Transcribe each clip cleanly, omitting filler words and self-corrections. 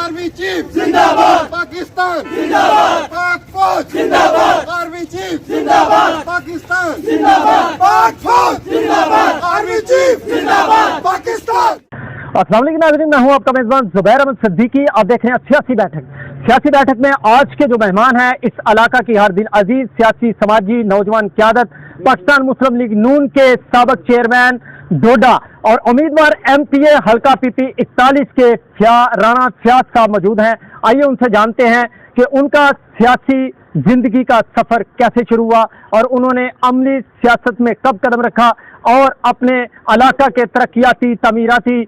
Army chief जिंदाबाद, पाकिस्तान जिंदाबाद, पाक फौज जिंदाबाद, आर्मी चीफ जिंदाबाद, पाकिस्तान जिंदाबाद, पाक फौज जिंदाबाद, आर्मी चीफ जिंदाबाद, पाकिस्तान। अस्सलाम वालेकुम नाज़रीन, मैं हूं आपका मेज़बान ज़ुबैर अहमद सिद्दीकी। आप देख रहे हैं सियासी बैठक। सियासी बैठक में आज के जो मेहमान हैं, इस इलाका की हर दिन अजीज सियासी समाजी नौजवान क़यादत पाकिस्तान मुस्लिम लीग नून के साबिक़ चेयरमैन डोडा और उम्मीदवार MPA हल्का PP 41 के राना फयाज साहब मौजूद हैं। आइए उनसे जानते हैं कि उनका सियासी जिंदगी का सफर कैसे शुरू हुआ और उन्होंने अमली सियासत में कब कदम रखा और अपने इलाका के तरक्याती तमीराती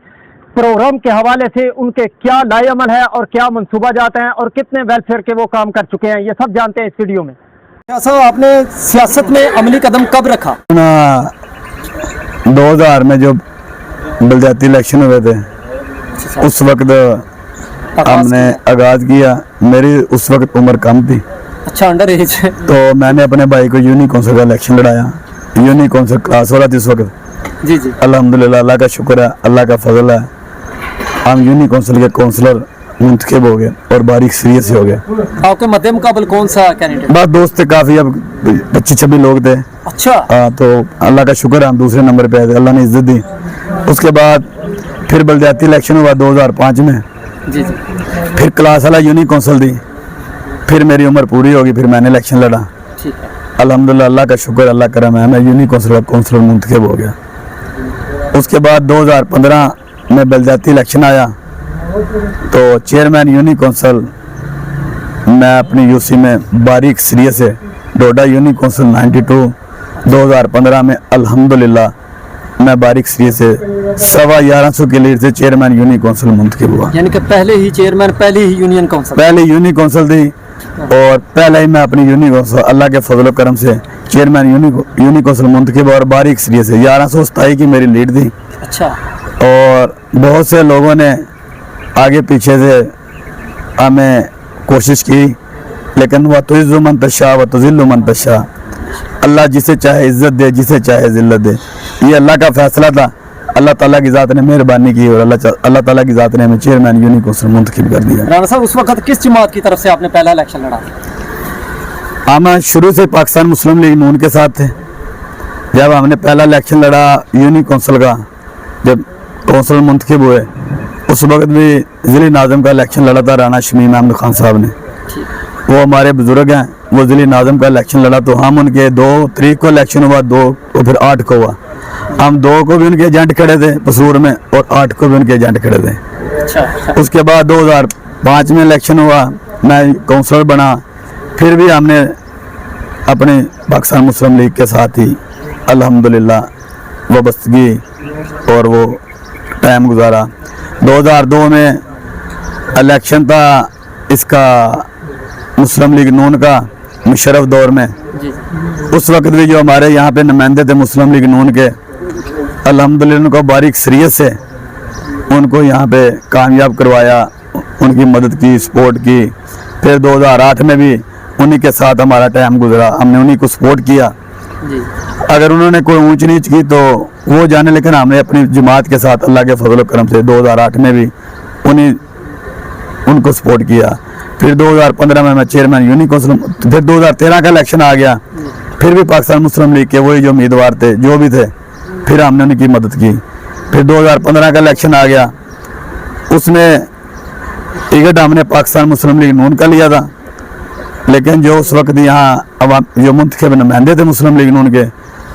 प्रोग्राम के हवाले से उनके क्या लाए अमल है और क्या मंसूबा जाते हैं और कितने वेलफेयर के वो काम कर चुके हैं, ये सब जानते हैं इस वीडियो में। साहब, आपने सियासत में अमली कदम कब रखा? 2000 में जो बलदियाती इलेक्शन हुए थे उस वक्त हमने आगाज किया। मेरी उस वक्त उम्र कम थी। अच्छा, अंडर एज। तो मैंने अपने भाई को यूनी काउंसिल का इलेक्शन लड़ाया। यूनी काउंसिल क्लास वाला थी उस वक्त। जी जी, अल्हम्दुलिल्लाह, अल्लाह का शुक्र है, अल्लाह का फजल है, हम यूनी काउंसिल के काउंसलर मुंतखब हो गए और बारीक सीरियस से हो गए। आपके मद्दे मुकाबल कौन सा कैंडिडेट? बस दोस्त थे काफी, अब 25-26 लोग थे। अच्छा। तो अल्लाह का शुक्र है हम दूसरे नंबर पे आए थे, अल्लाह ने इज्जत दी। उसके बाद फिर बलदियाती इलेक्शन हुआ 2005 में। जी जी। फिर क्लास वाला यूनी काउंसिल दी। फिर मेरी उम्र पूरी होगी, फिर मैंने इलेक्शन लड़ा। ठीक है। अल्हम्दुलिल्लाह, अल्लाह का शुक्र, अल्लाह करम है, मैं यूनी काउंसिल का काउंसलर मुंतखब हो गया। उसके बाद 2015 में बलदियाती इलेक्शन आया तो चेयरमैन यूनी काउंसिल मैं अपनी यूसी में बारीक सीरियस से डोडा यूनी काउंसिल 92 2015 में अल्हम्दुलिल्लाह मैं बारीक सीरियस से 1150 के लीड से चेयरमैन यूनी काउंसिल मुंतखब हुआ। यानी कि पहले ही चेयरमैन, पहले ही यूनियन काउंसिल, पहले यूनी काउंसिल थी और पहले ही मैं अपनी यूनी काउंसिल अल्लाह के फजल करम से चेयरमैन यूनी काउंसिल मुंतखब और बारीक सीरियस से 1127 की मेरी लीड थी। अच्छा। और बहुत से लोगों ने आगे पीछे से हमें कोशिश की, लेकिन वह तुइज़्ज़ु मन तशा व तुज़िल्लु मन तशा, अल्लाह जिसे चाहे इज्जत दे, जिसे चाहे जिल्लत दे, ये अल्लाह का फैसला था। अल्लाह ताला की ज़ात ने मेहरबानी की और अल्लाह ताला की ज़ात ने हमें चेयरमैन यूनी काउंसिल मुंतखब कर दिया। राना साहब, उस वक्त किस जमात की तरफ से आपने पहला इलेक्शन लड़ा? हम शुरू से पाकिस्तान मुस्लिम लीग नून के साथ थे। जब हमने पहला इलेक्शन लड़ा यूनी काउंसिल का, जब काउंसिल मुंतखब हुए, उस वक्त भी ज़िली नाज़म का इलेक्शन लड़ा था राना शमीम अहमद खान साहब ने। वो हमारे बुजुर्ग हैं, वो ज़िली नाज़म का इलेक्शन लड़ा तो हम उनके 2 तारीख को इलेक्शन हुआ, 2 और फिर 8 को हुआ। हम 2 को भी उनके एजेंट खड़े थे पसूर में और 8 को भी उनके एजेंट खड़े थे। अच्छा। उसके बाद 2005 में इलेक्शन हुआ, मैं काउंसलर बना। फिर भी हमने अपने पाकिस्तान मुस्लिम लीग के साथ ही अल्हम्दुलिल्लाह वाबस्तगी और वो टाइम गुजारा। 2002 में इलेक्शन था इसका मुस्लिम लीग नून का मुशर्रफ दौर में। उस वक्त भी जो हमारे यहाँ पे नुमाइंदे थे मुस्लिम लीग नून के, अल्हम्दुलिल्लाह उनको बारीक सीरियस से उनको यहाँ पे कामयाब करवाया, उनकी मदद की, सपोर्ट की। फिर 2008 में भी उन्हीं के साथ हमारा टाइम गुजरा, हमने उन्हीं को सपोर्ट किया। अगर उन्होंने कोई ऊंच नीच की तो वो जाने, लेकिन हमने अपनी जमात के साथ अल्लाह के फजल करम से 2008 में भी उनको सपोर्ट किया। फिर 2015 में मैं चेयरमैन यूनी काउंसिल, फिर 2013 का इलेक्शन आ गया, फिर भी पाकिस्तान मुस्लिम लीग के वही जो उम्मीदवार थे, जो भी थे, फिर हमने उनकी मदद की। फिर 2015 का इलेक्शन आ गया, उसमें टिकट हमने पाकिस्तान मुस्लिम लीग नून का लिया था, लेकिन जो उस वक्त यहाँ जो मुंतखब नुमाइंदे थे मुस्लिम लीग नून के,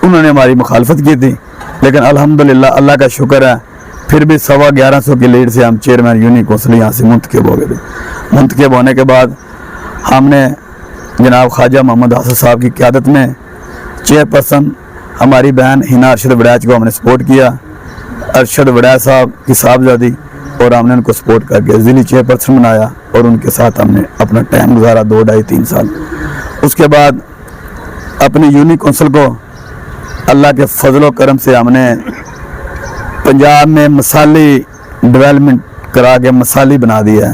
उन्होंने हमारी मुखालफत की थी। लेकिन अल्हम्दुलिल्लाह, अल्लाह का शुक्र है, फिर भी 1150 की लीड से हम चेयरमैन यूनी काउंसिल यहाँ से मुंतखब हो गए थे। मुंतखब होने के बाद हमने जनाब ख्वाजा मोहम्मद आसिफ साहब की क़यादत में चेयरपर्सन हमारी बहन हिना अरशद वड़ैच को हमने सपोर्ट किया। अरशद वड़ैच साहब की साहबजादी, और हमने उनको सपोर्ट करके ज़िली चेयरपर्सन बनाया और उनके साथ हमने अपना टाइम गुजारा 2 ढाई 3 साल। उसके बाद अपनी यूनी काउंसिल को अल्लाह के फजल करम से हमने पंजाब में मसाली डेवलपमेंट करा के मसाली बना दिया है।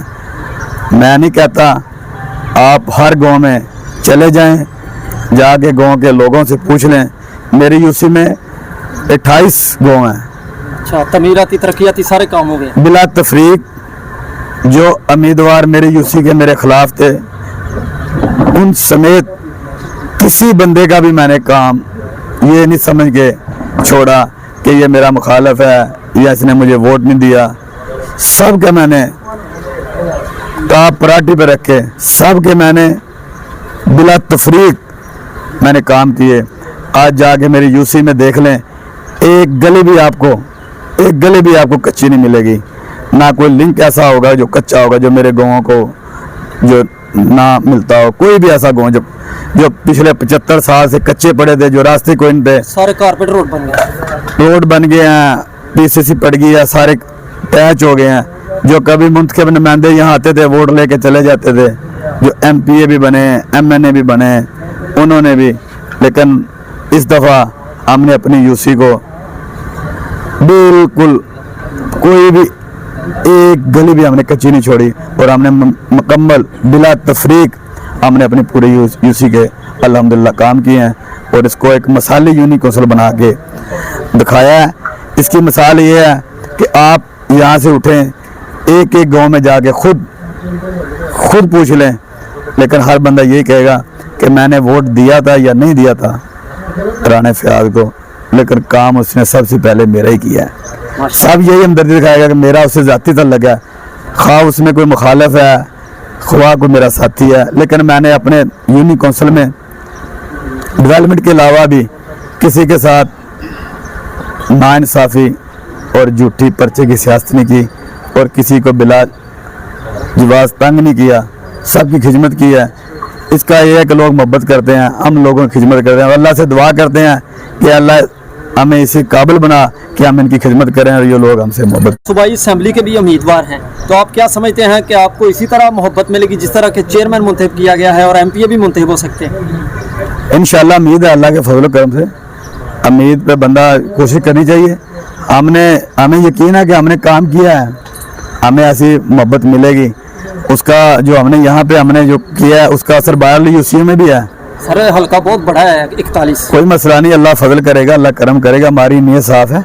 मैं नहीं कहता, आप हर गांव में चले जाएं, जाके गांव के लोगों से पूछ लें। मेरी यूसी में 28 गांव हैं। अच्छा, तमीराती तरक्याती सारे काम हो गए बिला तफरीक। جو امیدوار میرے یوسی کے میرے خلاف تھے ان سمیت کسی بندے کا بھی میں نے کام یہ نہیں سمجھ کے چھوڑا کہ یہ میرا مخالف ہے یا اس نے مجھے ووٹ نہیں دیا. سب کے میں نے ٹاپ پراٹی پہ رکھے, سب کے میں نے بلا تفریق میں نے کام کیے. آج جا کے میری یوسی میں دیکھ لیں, ایک گلی بھی آپ کو کچی نہیں ملے گی. نہ کوئی لنک ایسا ہوگا جو کچا ہوگا جو میرے گاؤں کو جو نہ ملتا ہو. کوئی بھی ایسا گاؤں جو پچھلے 75 سال سے کچے پڑے تھے, جو راستے کوئی نہیں تھے, سارے کارپیٹ روڈ بن گئے ہیں, PCC پڑ گئی ہے, سارے پیچ ہو گئے ہیں. جو کبھی منتخب نمائندے یہاں آتے تھے ووٹ لے کے چلے جاتے تھے, جو MPA بھی بنے, MNA بھی بنے, انہوں نے بھی. لیکن اس دفعہ ہم نے اپنی یوسی کو بالکل کوئی بھی ایک گلی بھی ہم نے کچی نہیں چھوڑی, اور ہم نے مکمل بلا تفریق ہم نے اپنی پوری یوسی کے الحمدللہ کام کیے ہیں, اور اس کو ایک مثالی یونی کونسل بنا کے دکھایا ہے. اس کی مثال یہ ہے کہ آپ یہاں سے اٹھیں, ایک ایک گاؤں میں جا کے خود پوچھ لیں, لیکن ہر بندہ یہی کہے گا کہ میں نے ووٹ دیا تھا یا نہیں دیا تھا رانا فیاض کو, لیکن کام اس نے سب سے پہلے میرا ہی کیا ہے. سب یہی ہمدردی دکھائے گا کہ میرا اس سے ذاتی تعلق ہے, خواہ اس میں کوئی مخالف ہے, خواہ کوئی میرا ساتھی ہے. لیکن میں نے اپنے یونی کونسل میں ڈیولپمنٹ کے علاوہ بھی کسی کے ساتھ ناانصافی اور جھوٹی پرچے کی سیاست نہیں کی, اور کسی کو بلا جواز تنگ نہیں کیا, سب کی خدمت کی ہے. اس کا یہ ہے کہ لوگ محبت کرتے ہیں, ہم لوگوں کی خدمت کرتے ہیں, اللہ سے دعا کرتے ہیں کہ اللہ ہمیں اسی قابل بنا کہ ہم ان کی خدمت کریں اور یہ لوگ ہم سے محبت. صوبائی اسمبلی کے بھی امیدوار ہیں, تو آپ کیا سمجھتے ہیں کہ آپ کو اسی طرح محبت ملے گی جس طرح کہ چیئرمین منتخب کیا گیا ہے اور MPA بھی منتخب ہو سکتے ہیں؟ انشاءاللہ امید ہے اللہ کے فضل و کرم سے, امید پہ بندہ کوشش کرنی چاہیے. ہمیں یقین ہے کہ ہم نے کام کیا ہے, ہمیں ایسی محبت ملے گی. اس کا جو ہم نے یہاں پہ ہم نے جو کیا ہے اس کا اثر باہر یوسی میں بھی ہے. سر حلقہ بہت بڑا ہے 41. کوئی مسئلہ نہیں, اللہ فضل کرے گا, اللہ کرم کرے گا, ہماری نیت صاف ہے,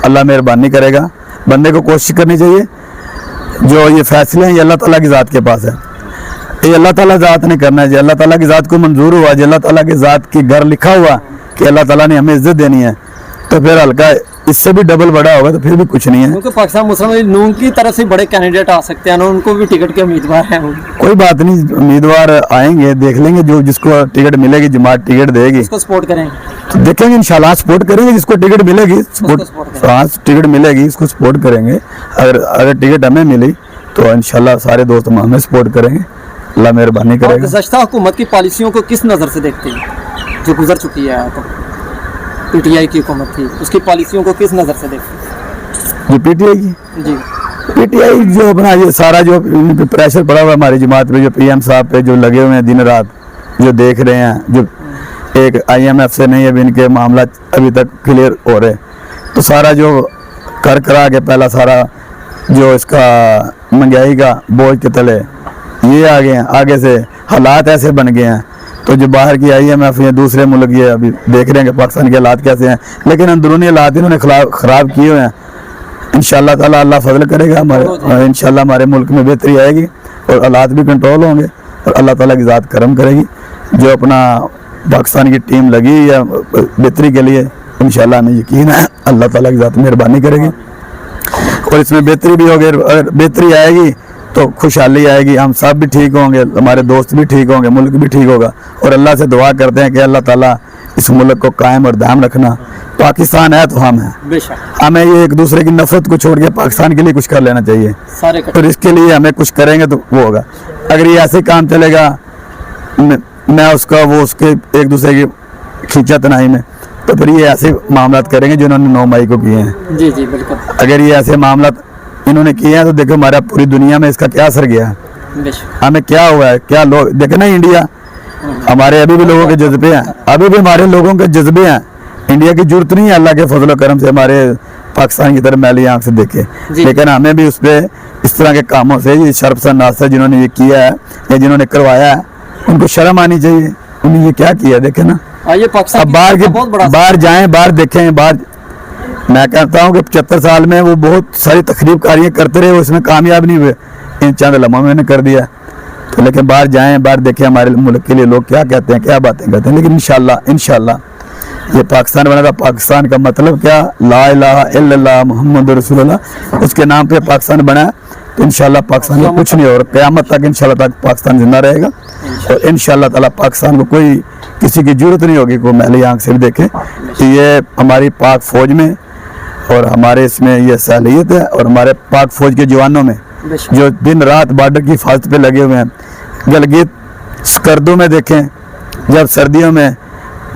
اللہ مہربانی کرے گا. بندے کو کوشش کرنی چاہیے, جو یہ فیصلے ہیں یہ اللہ تعالیٰ کی ذات کے پاس ہے, یہ اللہ تعالیٰ ذات نے کرنا ہے. جی اللہ تعالیٰ کی ذات کو منظور ہوا, جی اللہ تعالیٰ کی ذات کی گھر لکھا ہوا کہ اللہ تعالیٰ نے ہمیں عزت دینی ہے, تو پھر حلقہ اس سے بھی ڈبل بڑا ہوگا تو پھر بھی کچھ نہیں ہے. کیونکہ پاکستان مسلم لیگ نون کی طرف سے بڑے کینڈیڈیٹ آ سکتے ہیں, ان کو بھی ٹکٹ کے امیدوار ہیں. کوئی بات نہیں, امیدوار آئیں گے, دیکھ لیں گے, جو جس کو ٹکٹ ملے گی جماعت ٹکٹ دے گی اس کو سپورٹ کریں, تو دیکھیں گے انشاءاللہ سپورٹ کریں گے. جس کو ٹکٹ ملے گی ٹکٹ ملے گی اس کو سپورٹ کریں گے. اگر ٹکٹ ہمیں ملی تو انشاءاللہ سارے دوست ہمیں سپورٹ کریں گے, اللہ مہربانی کرے گا. گزشتہ حکومت کی پالیسیوں کو کس نظر سے دیکھتے ہیں جو گزر چکی ہے؟ PTI کی حکومت تھی, اس کی پالیسیوں کو کس نظر سے دیکھتے ہیں؟ جو PTI کی جی PTI جو اپنا یہ سارا جو پریشر پڑا ہوا ہے ہماری جماعت پہ, جو PM صاحب پہ جو لگے ہوئے ہیں دن رات, جو دیکھ رہے ہیں, جو ایک IMF سے نہیں ابھی ان کے معاملات ابھی تک کلیئر ہو رہے, تو سارا جو کرا کے پہلا سارا جو اس کا مہنگائی کا بوجھ کے تلے یہ آ گئے ہیں, آگے سے حالات ایسے بن گئے ہیں, تو جو باہر کی IMF یا دوسرے ملک یہ ابھی دیکھ رہے ہیں کہ پاکستان کے حالات کیسے ہیں, لیکن اندرونی حالات انہوں نے خراب کیے ہوئے ہیں. انشاءاللہ تعالیٰ اللہ فضل کرے گا, انشاءاللہ ہمارے ملک میں بہتری آئے گی اور حالات بھی کنٹرول ہوں گے, اور اللہ تعالیٰ کی ذات کرم کرے گی. جو اپنا پاکستان کی ٹیم لگی یا بہتری کے لیے, انشاءاللہ ہمیں یقین ہے اللہ تعالیٰ کی ذات مہربانی کرے گی, اور اس میں بہتری بھی ہوگی. اگر بہتری آئے گی تو خوشحالی آئے گی, ہم سب بھی ٹھیک ہوں گے, ہمارے دوست بھی ٹھیک ہوں گے, ملک بھی ٹھیک ہوگا. اور اللہ سے دعا کرتے ہیں کہ اللہ تعالیٰ اس ملک کو قائم اور دائم رکھنا. پاکستان ہے تو ہم ہیں, ہمیں یہ ایک دوسرے کی نفرت کو چھوڑ کے پاکستان کے لیے کچھ کر لینا چاہیے, اور اس کے لیے ہمیں کچھ کریں گے تو وہ ہوگا. اگر یہ ایسے کام چلے گا, میں اس کا وہ اس کے ایک دوسرے کی کھینچا تنہائی میں, تو پھر یہ ایسے معاملات کریں گے جو انہوں نے 9 مئی کو کیے ہیں. جی جی بالکل. اگر یہ ایسے معاملات انہوں نے کیے ہیں تو دیکھو ہمارا پوری دنیا میں اس کا کیا اثر گیا ہے, ہمیں کیا ہوا ہے, کیا لوگ دیکھیں نا انڈیا, ہمارے ابھی بھی لوگوں کے جذبے ہیں, ابھی بھی ہمارے لوگوں کے جذبے ہیں. انڈیا کی ضرورت نہیں ہے اللہ کے فضل و کرم سے ہمارے پاکستان کی طرف میلی آنکھ سے دیکھے, لیکن ہمیں بھی اس پہ اس طرح کے کاموں سے یہ شرف سے ناصر جنہوں نے یہ کیا ہے یا جنہوں نے کروایا ہے, ان کو شرم آنی چاہیے. انہوں نے یہ کیا کیا دیکھیں نا. اب باہر جائیں, باہر دیکھیں, باہر میں کہتا ہوں کہ 75 سال میں وہ بہت ساری تخریب کاریاں کرتے رہے, وہ اس میں کامیاب نہیں ہوئے, इन चंद लम्हों में कर दिया। तो लेकिन बाहर जाएं, बाहर देखें हमारे मुल्क के लिए लोग क्या कहते हैं, क्या बातें करते हैं। लेकिन इंशाल्लाह ये पाकिस्तान बना था। पाकिस्तान का मतलब क्या, ला इलाहा इल्लल्लाह मुहम्मद रसूलुल्लाह, उसके नाम पे पाकिस्तान बना है। तो इंशाल्लाह पाकिस्तान में कुछ नहीं हो, क़यामत तक इंशाल्लाह तक पाकिस्तान जिंदा रहेगा। और इंशाल्लाह ताला पाकिस्तान को कोई किसी की जरूरत नहीं होगी कोई मैली आंख से भी देखे। तो ये हमारी पाक फौज में और हमारे इसमें ये सहूलियत है, और हमारे पाक फौज के जवानों में जो दिन रात बॉर्डर की हिफाजत पे लगे हुए हैं। गलगित स्कर्दू में देखें, जब सर्दियों में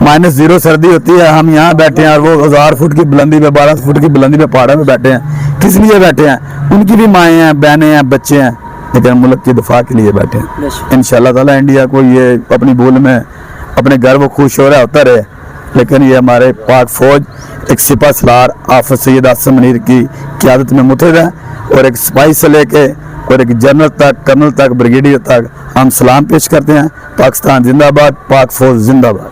-0 सर्दी होती है, हम यहाँ बैठे हैं और वो 1000 फुट की बुलंदी पे, 1200 फुट की बुलंदी पे पहाड़ों में बैठे हैं। किस लिए बैठे हैं? उनकी भी माएँ हैं, बहनें हैं, बच्चे हैं, लेकिन मुल्क की दफा के लिए बैठे हैं। इंशाल्लाह ताला इंडिया को ये अपनी भूल में अपने घर वो खुश हो रहा होता रहे, लेकिन ये हमारे पाक फौज एक सिपा सलार आफत सैयद आसिम मुनीर की क़यादत में मुतहद है, और एक सिपाही से लेके और एक जनरल तक, कर्नल तक, ब्रिगेडियर तक हम सलाम पेश करते हैं। पाकिस्तान जिंदाबाद, पाक फौज जिंदाबाद।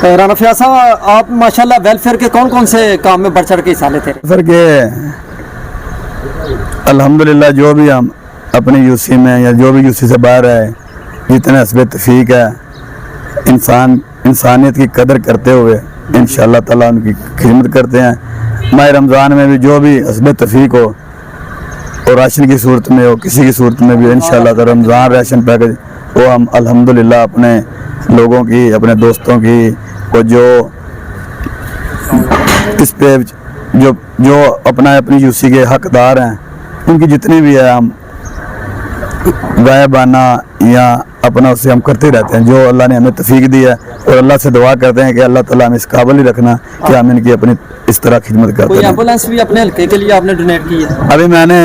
राना फयाज साहब, आप माशाल्लाह वेलफेयर के कौन कौन से काम में बढ़ चढ़ के हिस्सा लेते हैं? सर के अल्हम्दुलिल्लाह जो भी हम अपने यूसी में या जो भी यूसी से बाहर है, जितने हस्ब तौफीक है, इंसानियत की कदर करते हुए इंशाअल्लाह ताला उनकी खिदमत करते हैं। माह रमज़ान में भी जो भी हस्ब तौफीक हो, और राशन की सूरत में हो, किसी की सूरत में भी इंशाअल्लाह ताला रमज़ान राशन पैकेज वो हम अल्हम्दुलिल्लाह अपने लोगों की, अपने दोस्तों की को जो इस पे जो अपनी यूसी के हकदार हैं, उनकी जितनी भी है हम गायबाना या अपना उससे हम करते रहते हैं। जो अल्लाह ने हमें तौफीक दी है, और अल्लाह से दुआ करते हैं कि अल्लाह ताला हमें इस काबिल ही रखना कि हम इनकी अपनी इस तरह खिदमत करते हैं। एम्बुलेंस भी अपने हल्के के लिए आपने डोनेट की है? अभी मैंने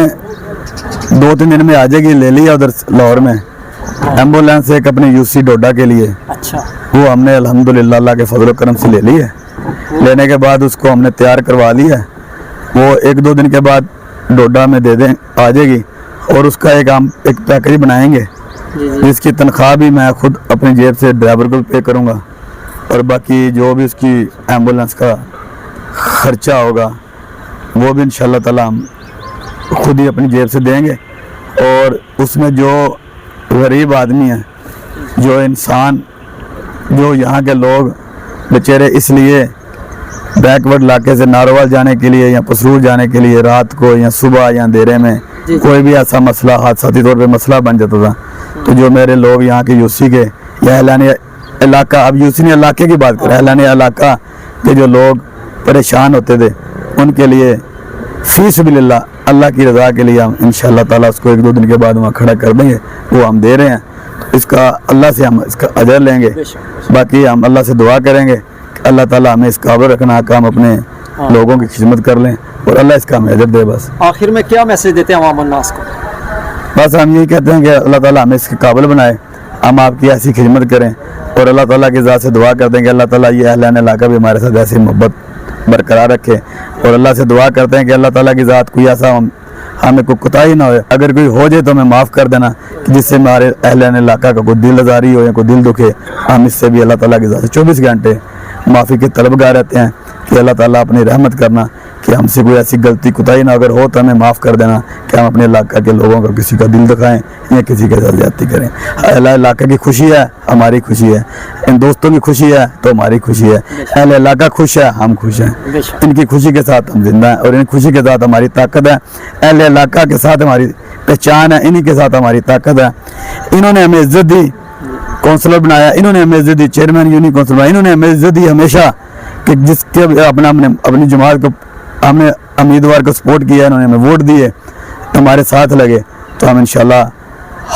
2-3 दिन में आ जाएगी, ले लिया उधर लाहौर में एम्बुलेंस एक अपने यूसी डोडा के लिए। अच्छा। वो हमने अल्हम्दुलिल्लाह अल्लाह के फजल करम से ले ली है। लेने के बाद उसको हमने तैयार करवा लिया है, वो 1-2 दिन के बाद डोडा में दे दें आ जाएगी, और उसका हम एक पैकेज बनाएंगे जिसकी तनख्वाह भी मैं खुद अपनी जेब से ड्राइवर को पे करूँगा, और बाकी जो भी उसकी एम्बुलेंस का खर्चा होगा वो भी इंशाअल्लाह ताला हम खुद ही अपनी जेब से देंगे। और उसमें जो गरीब आदमी है, जो इंसान, जो यहाँ के लोग बेचारे इसलिए बैकवर्ड इलाके से नारोवाल जाने के लिए या पसरूर जाने के लिए रात को या सुबह या अंधेरे में कोई भी ऐसा मसला हादसाती तौर पे मसला बन जाता था, तो जो मेरे लोग यहाँ के यूसी के या एलानी इलाका, अब यूसी ने इलाके की बात करें, एलानी इलाका के जो लोग परेशान होते थे, उनके लिए फी सबिलिल्लाह अल्लाह की रज़ा के लिए हम इंशाअल्लाह ताला उसको 1-2 दिन के बाद वहाँ खड़ा कर देंगे। वो हम दे रहे हैं, तो इसका अल्लाह से हम इसका अजर लेंगे। बाकी हम अल्लाह से दुआ करेंगे कि अल्लाह ताला हमें इस काबिल रखना कि हम अपने लोगों की खिदमत कर लें, और अल्लाह इसका हमें अजर दे। बस आखिर में क्या मैसेज देते हैं अवाम अन्नास को? बस हम यही कहते हैं कि अल्लाह ताला हमें इसके काबिल बनाए, हम आपकी ऐसी खिदमत करें, और अल्लाह ताला की ज़ात से दुआ करते हैं कि अल्लाह ताला ये अहलान इलाका भी हमारे साथ ऐसी मोहब्बत बरकरार रखे, और अल्लाह से दुआ करते हैं कि अल्लाह ताला की ज़ात कोई ऐसा हमें कोई कोताही ना हो, अगर कोई हो जाए तो हमें माफ़ कर देना, कि जिससे हमारे अहलान इलाका का कोई दिल आज़ारी हो या कोई दिल दुखे, हम इससे भी अल्लाह ताला की ज़ात से 24 घंटे माफ़ी के तलबगार रहते हैं कि अल्लाह ताला अपनी रहमत करना कि हमसे कोई ऐसी गलती कोताही ना अगर हो तो हमें माफ़ कर देना, कि हम अपने इलाका के लोगों को किसी का दिल दुखाएं या किसी के साथ ज्यादती करें। अल्लाह इलाका की खुशी है, हमारी खुशी है, इन दोस्तों की खुशी है तो हमारी खुशी है, अहले इलाका खुश है, हम खुश हैं, इनकी खुशी के साथ हम जिंदा हैं, और इन खुशी के साथ हमारी ताकत है। अहले इलाका के साथ हमारी पहचान है, इन्हीं के साथ हमारी ताकत है। इन्होंने हमें इज्जत दी, काउंसलर बनाया, इन्होंने हमें इज्जत दी, चेयरमैन यूनियन काउंसिल बनाया, इन्होंने हमें इज्जत दी हमेशा, कि जिसके अपनी जमात को हमने उम्मीदवार को सपोर्ट किया, इन्होंने हमें वोट दिए, हमारे साथ लगे, तो हम इंशाल्लाह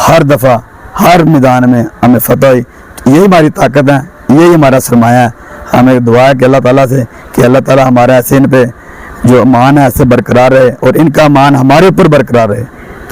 हर दफ़ा हर मैदान में हमें फतह हुई। तो यही हमारी ताकत है, यही हमारा सरमाया है। हमें दुआ है कि अल्लाह ताला से कि अल्लाह ताला हमारा ऐसे इन पे जो मान है ऐसे बरकरार रहे, और इनका मान हमारे ऊपर बरकरार रहे।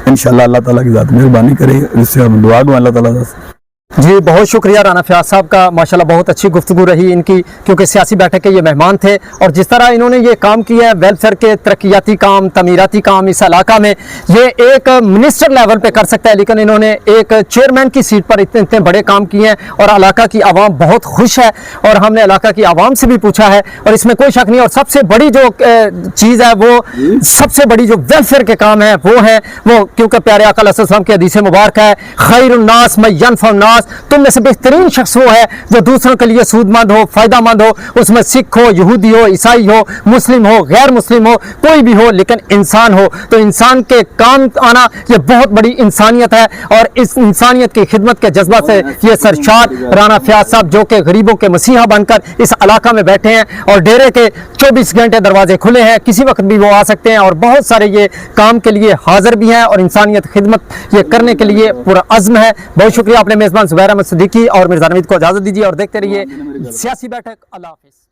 इंशाल्लाह अल्लाह ताला की ज़ात मेहरबानी करेगी, इससे हम दुआ दूँ अल्लाह ताला से। जी बहुत शुक्रिया राना फयाज साहब का, माशाल्लाह बहुत अच्छी गुफ्तगू रही इनकी, क्योंकि सियासी बैठक के ये मेहमान थे और जिस तरह इन्होंने ये काम किया है, वेलफेयर के तरक्याती काम, तमीराती काम इस इलाका में, ये एक मिनिस्टर लेवल पे कर सकता है, लेकिन इन्होंने एक चेयरमैन की सीट पर इतने इतने बड़े काम किए हैं और इलाका की आवाम बहुत खुश है। और हमने इलाका की आवाम से भी पूछा है और इसमें कोई शक नहीं। और सबसे बड़ी जो चीज़ है वो, सबसे बड़ी जो वेलफेयर के काम है वो है वो, क्योंकि प्यारे आका अलैहि सल्लम की हदीस मुबारक है, खैरुन्नास मैं यनफउन्नास, तुम में से बेहतरीन शख्स वो है जो दूसरों के लिए सूदमंद हो, फायदामंद हो, उसमें सिख हो, यहूदी हो, ईसाई हो, मुस्लिम हो, गैर मुस्लिम हो, कोई भी हो, लेकिन इंसान हो। तो इंसान के काम आना ये बहुत बड़ी इंसानियत है और इस इंसानियत की खिदमत के जज्बा से ये सरशार राना फयाज साहब, जो कि गरीबों के मसीहा बनकर इस इलाका में बैठे हैं और डेरे के 24 घंटे दरवाजे खुले हैं, किसी वक्त भी वो आ सकते हैं और बहुत सारे ये काम के लिए हाजिर भी हैं और इंसानियत खिदमत ये करने के लिए पूरा अज़्म है। बहुत शुक्रिया। अपने मेज़बान ज़ुबैर अहमद सिद्दीकी और मिर्ज़ा नवीद को इजाज़त दीजिए और देखते रहिए सियासी बैठक। अल्लाह हाफ़िज़।